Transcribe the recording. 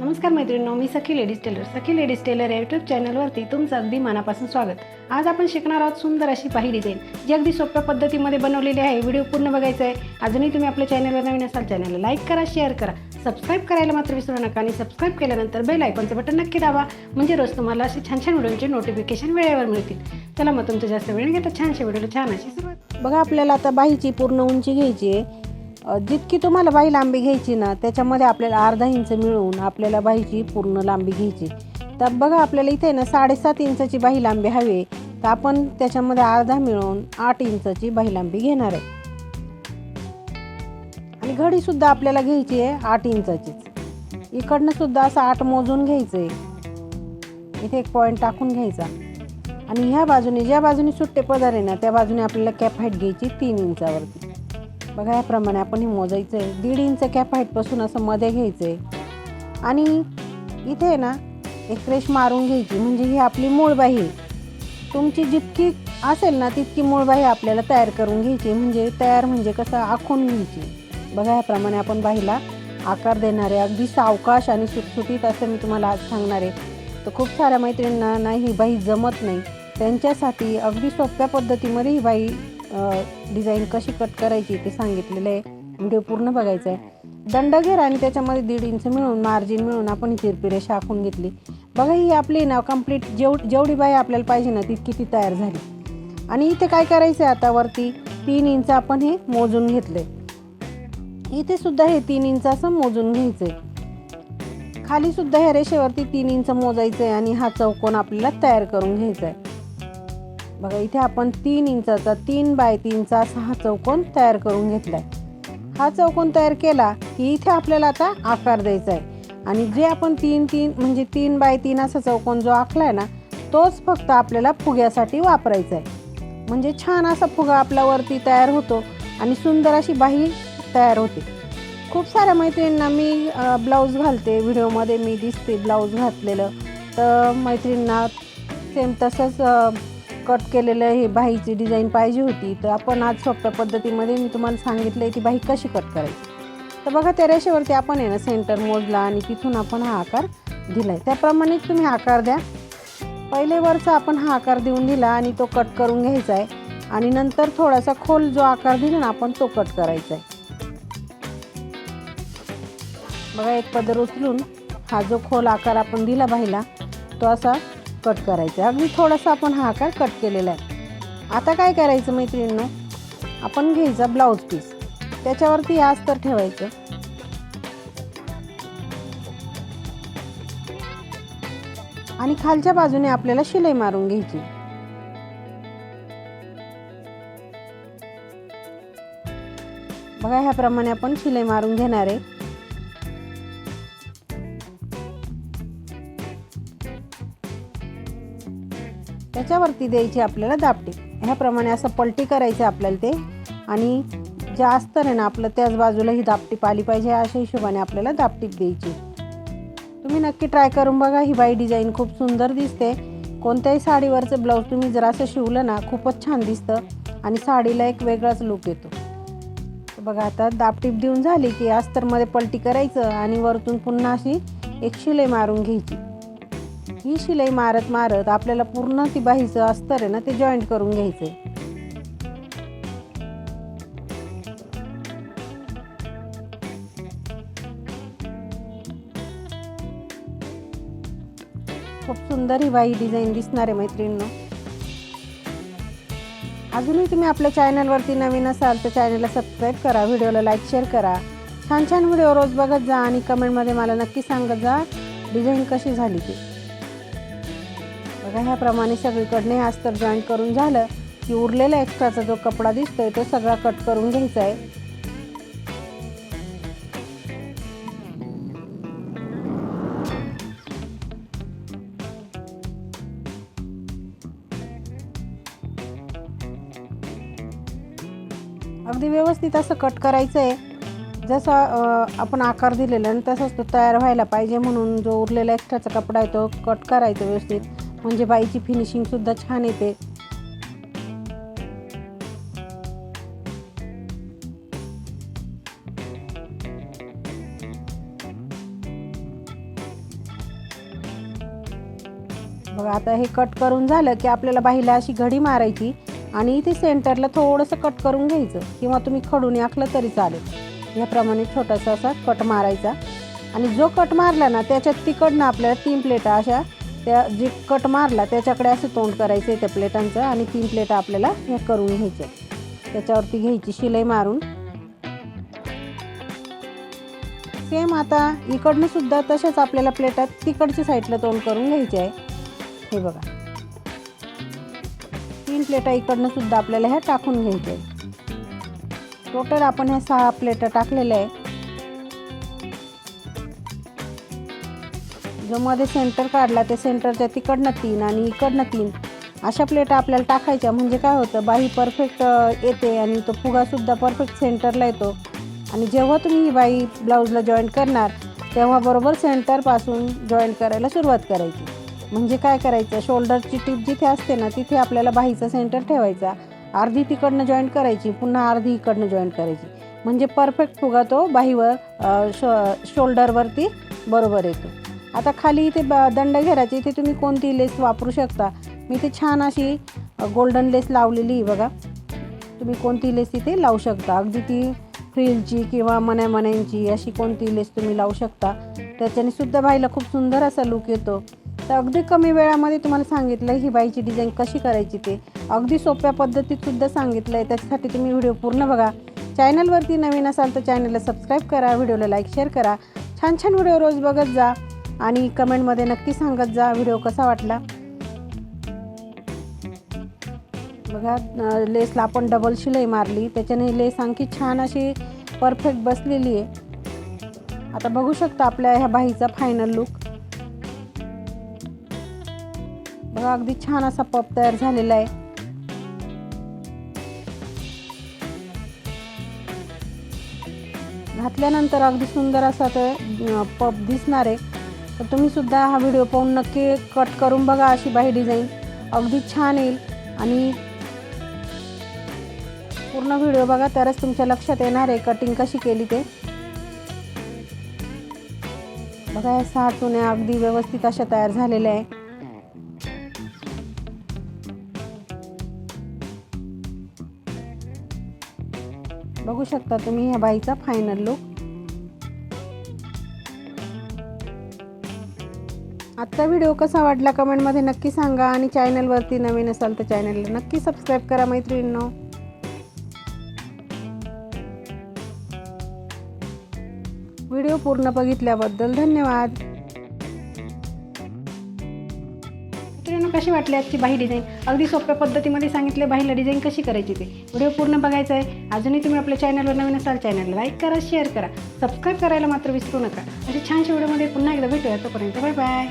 नमस्कार मैत्रिणींनो, मी सखी ladies tailor. सखी ladies tailor या यूट्यूब चॅनलवरती तुमचं अगदी मनापासून स्वागत. आज आपण शिकणार आहोत सुंदर अशी बाही डिझाईन, जी अगदी सोप्या पद्धतीमध्ये बनवलेली आहे. व्हिडिओ पूर्ण बघायचा आहे. अजूनही तुम्ही आपल्या चॅनलवर नवीन असाल, चॅनलला लाईक करा, शेअर करा, सबस्क्राईब करायला मात्र विसरू नका. आणि सबस्क्राईब केल्यानंतर बेल आयकॉनचं बटन नक्की दाबा, म्हणजे रोज तुम्हाला असे छान छान व्हिडिओचे नोटिफिकेशन वेळेवर मिळतील. चला मग तुमचं जास्त वेळ घेता छानशा व्हिडिओला छान अशी सुरुवात. बघा, आपल्याला आता बाहीची पूर्ण उंची घ्यायची आहे. जितकी तुम्हाला बाही लांबी घ्यायची ना, त्याच्यामध्ये आपल्याला अर्धा इंच मिळवून आपल्याला बाहीची पूर्ण लांबी घ्यायची. तर बघा, आपल्याला इथे ना 7.5 इंचाची बाही लांबी हवी, तर आपण त्याच्यामध्ये अर्धा मिळवून 8 इंचाची बाही लांबी घेणार आहे. आणि घडीसुद्धा आपल्याला घ्यायची आहे 8 इंचाचीच. इकडनं सुद्धा असं 8 मोजून घ्यायचं आहे. इथे एक पॉईंट टाकून घ्यायचा. आणि ह्या बाजूने, ज्या बाजूने सुट्टे पदर आहे ना, त्या बाजूने आपल्याला कॅप हाईट घ्यायची 3 इंचावरती. बघा, याप्रमाणे आपण हे मोजायचं आहे. 1.5 इंच कॅप हाईटपासून असं मध्ये घ्यायचं आहे. आणि इथे ना एक रेष मारून घ्यायची, म्हणजे ही आपली मूळ बाही आहे. तुमची जितकी असेल ना तितकी मूळ बाही आपल्याला तयार करून घ्यायची. म्हणजे कसं आखून घ्यायची. बघा, याप्रमाणे आपण बाहीला आकार देणार आहे. अगदी सावकाश आणि सुटसुटीत असं मी तुम्हाला आज सांगणार आहे. तर खूप साऱ्या मैत्रिणींना नाही ही बाही जमत नाही, त्यांच्यासाठी अगदी सोप्या पद्धतीमध्ये ही बाही डिझाईन कशी कट करायची ते सांगितलेलं आहे. व्हिडिओ पूर्ण बघायचा आहे. दंड घेर आणि त्याच्यामध्ये 1.5 इंच मिळून मार्जिन मिळून आपण ही तिरपी रेषा आखून घेतली. बघा, ही आपली ना कंप्लीट जेवढी बाही आपल्याला पाहिजे ना तितकी ती तयार झाली. आणि इथे काय करायचं आहे, आता वरती 3 इंच आपण हे मोजून घेतले. इथे सुद्धा हे 3 इंच असं मोजून घ्यायचं आहे. खाली सुद्धा ह्या रेषेवरती 3 इंच मोजायचं आहे. आणि हा चौकोन आपल्याला तयार करून घ्यायचा आहे. बघा, इथे आपण 3 इंचाचा 3 बाय 3चा असा हा चौकोन तयार करून घेतलाय. हा चौकोन तयार केला की इथे आपल्याला आता आकार द्यायचा आहे. आणि जे आपण 3 बाय 3 असा चौकोन जो आखलाय ना, तोच फक्त आपल्याला फुग्यासाठी वापरायचा आहे. म्हणजे छान असा फुगा आपल्या वरती तयार होतो आणि सुंदर अशी बाही तयार होते. खूप साऱ्या मैत्रिणींना मी ब्लाऊज घालते, व्हिडिओमध्ये मी दिसते ब्लाऊज घातलेलं, तर मैत्रिणींना सेम तसंच कट केलेलं हे बाहीची डिझाईन पाहिजे होती. तर आपण आज सोप्या पद्धतीमध्ये मी तुम्हाला सांगितलं आहे की बाही कशी कट करायची. तर बघा, त्या रेषेवरती आपण आहे ना सेंटर मोजला आणि तिथून आपण हा आकार दिला आहे. त्याप्रमाणेच तुम्ही आकार द्या. पहिले वरचा आपण हा आकार देऊन दिला आणि तो कट करून घ्यायचा आहे. आणि नंतर थोडासा खोल जो आकार दिला ना आपण, तो कट करायचा आहे. बघा, एक पदर उचलून हा जो खोल आकार आपण दिला बाहीला, तो असा कट करायचा. अगदी थोडासा आपण हा आकार कट केलेला आहे. आता काय करायचं मैत्रिणींनो, आपण घ्यायचा ब्लाऊज पीस, त्याच्यावरती अस्तर ठेवायचं. आणि खालच्या बाजूने आपल्याला शिलाई मारून घ्यायची. बघा, ह्याप्रमाणे आपण शिलाई मारून घेणार आहे. त्याच्यावरती द्यायची आपल्याला दापटी. ह्याप्रमाणे असं पलटी करायचं आपल्याला ते. आणि जे अस्तर आहे ना आपलं, त्याच बाजूला ही दापटी पाली पाहिजे. अशा हिशोबाने आपल्याला दापटी द्यायची. तुम्ही नक्की ट्राय करून बघा. ही बाही डिझाईन खूप सुंदर दिसते. कोणत्याही साडीवरचं ब्लाऊज तुम्ही जर असं शिवलं ना, खूपच छान दिसतं आणि साडीला एक वेगळाच लुक येतो. तर बघा, आता दापटीप देऊन झाली की अस्तरमध्ये पलटी करायचं आणि वरतून पुन्हा अशी एक शिलाई मारून घ्यायची. ही शिलाई मारत मारत आपल्याला पूर्ण ती बाहीचं अस्तर आहे ना ते जॉईंट करून घ्यायचं आहे. खूप सुंदर ही बाही डिझाईन दिसणार आहे मैत्रिणींनो. अजूनही तुम्ही आपल्या चॅनलवरती नवीन असाल तर चॅनलला सबस्क्राईब करा, व्हिडिओला लाईक शेअर करा. छान छान व्हिडिओ रोज बघत जा आणि कमेंटमध्ये मला नक्की सांगत जा डिझाईन कशी झाली ती. बघा, ह्याप्रमाणे सगळीकडने अस्तर जॉईंट करून झालं की उरलेला एक्स्ट्राचा जो कपडा दिसतोय तो सगळा कट करून घ्यायचा आहे. अगदी व्यवस्थित असं कट करायचं आहे. जसं आपण आकार दिलेला आणि तसंच तो तयार व्हायला पाहिजे. म्हणून जो उरलेला एक्स्ट्राचा कपडा आहे तो कट करायचा व्यवस्थित, म्हणजे बाईची फिनिशिंगसुद्धा छान येते. बघा आता हे कट करून झालं की आपल्याला बाहीला अशी घडी मारायची आणि इथे सेंटरला थोडंसं कट करून घ्यायचं किंवा तुम्ही खडून आखलं तरी चालेल। याप्रमाणे छोटासा असा कट मारायचा आणि जो कट मारला ना त्याच्यात तिकडनं आपल्याला 3 प्लेटा अशा त्या जे कट मारला त्याच्याकडे असं तोंड करायचं आहे त्या प्लेटांचं आणि 3 प्लेटा आपल्याला हे करून घ्यायच्या। त्याच्यावरती घ्यायची शिलाई मारून। सेम आता इकडनं सुद्धा तशाच आपल्याला प्लेटात तिकडच्या साईडला तोंड करून घ्यायचे आहे। हे बघा 3 प्लेटा इकडनं सुद्धा आपल्याला ह्या टाकून घ्यायच्या आहे। टोटल आपण ह्या 6 प्लेटा टाकलेल्या आहे। जो मध्ये सेंटर काढला ते सेंटरच्या तिकडनं 3 आणि इकडनं 3 अशा प्लेटा आपल्याला टाकायच्या। म्हणजे काय होतं बाही परफेक्ट येते आणि तो फुगासुद्धा परफेक्ट सेंटरला येतो। आणि जेव्हा तुम्ही ही बाही ब्लाऊजला जॉईंट करणार तेव्हा बरोबर सेंटरपासून जॉईंट करायला सुरुवात करायची। म्हणजे काय करायचं शोल्डरची टीप जिथे असते ना तिथे आपल्याला बाहीचा सेंटर ठेवायचा, अर्धी तिकडनं जॉईंट करायची, पुन्हा अर्धी इकडनं जॉईंट करायची। म्हणजे परफेक्ट फुगा तो बाहीवर शोल्डरवरती बरोबर येतो। आता खाली इथे दंड घेरायची, इथे तुम्ही कोणती लेस वापरू शकता। मी इथे छान अशी गोल्डन लेस लावलेली बघा। तुम्ही कोणती लेस इथे लावू शकता, अगदी ती फ्रिलची किंवा मण्यांची अशी कोणती लेस तुम्ही लावू शकता। त्याच्याने सुद्धा बाईला खूप सुंदर असा लुक येतो। तर अगदी कमी वेळामध्ये तुम्हाला सांगितलं ही बाईची डिझाईन कशी करायची ते अगदी सोप्या पद्धतीत सुद्धा सांगितलं आहे। त्याच्यासाठी तुम्ही व्हिडिओ पूर्ण बघा। चॅनलवरती नवीन असाल तर चॅनलला सबस्क्राईब करा, व्हिडिओला लाईक शेअर करा। छान छान व्हिडिओ रोज बघत जा आणि कमेंटमध्ये नक्की सांगत जा व्हिडिओ कसा वाटला। बघा लेसला आपण डबल शिलाई मारली, त्याच्याने लेस आणखी छान अशी परफेक्ट बसलेली आहे। आता बघू शकता आपल्या ह्या बाहीचा फायनल लुक बघा, अगदी छान असा पप तयार झालेला आहे। घातल्यानंतर अगदी सुंदर असा तो पप दिसणार आहे। तर तुम्ही सुद्धा हा व्हिडिओ पाहून नक्की कट करून बघा, अशी बाही डिझाईन अगदी छान येईल। आणि पूर्ण व्हिडिओ बघा तरच तुमच्या लक्षात येणार आहे कटिंग कशी केली ते। बघा या 6 चुन्या अगदी व्यवस्थित अशा तयार झालेल्या आहे। बघू शकता तुम्ही ह्या बाईचा फायनल लुक। आजचा व्हिडिओ कसा वाटला कमेंटमध्ये नक्की सांगा आणि चॅनलवरती नवीन असाल तर चॅनलला नक्की सबस्क्राईब करा मैत्रिणींनो। व्हिडिओ पूर्ण बघितल्याबद्दल धन्यवाद। मित्रांनो कशी वाटली आजची बाही डिझाईन? अगदी सोप्या पद्धतीमध्ये सांगितले बाहीला डिझाईन कशी करायची ते। व्हिडिओ पूर्ण बघायचा आहे। अजूनही तुम्ही आपल्या चॅनलवर नवीन असाल चॅनलला लाईक करा, शेअर करा, सबस्क्राईब करायला मात्र विसरू नका। अशा छानशा व्हिडिओमध्ये पुन्हा एकदा भेटूया, तोपर्यंत बाय बाय।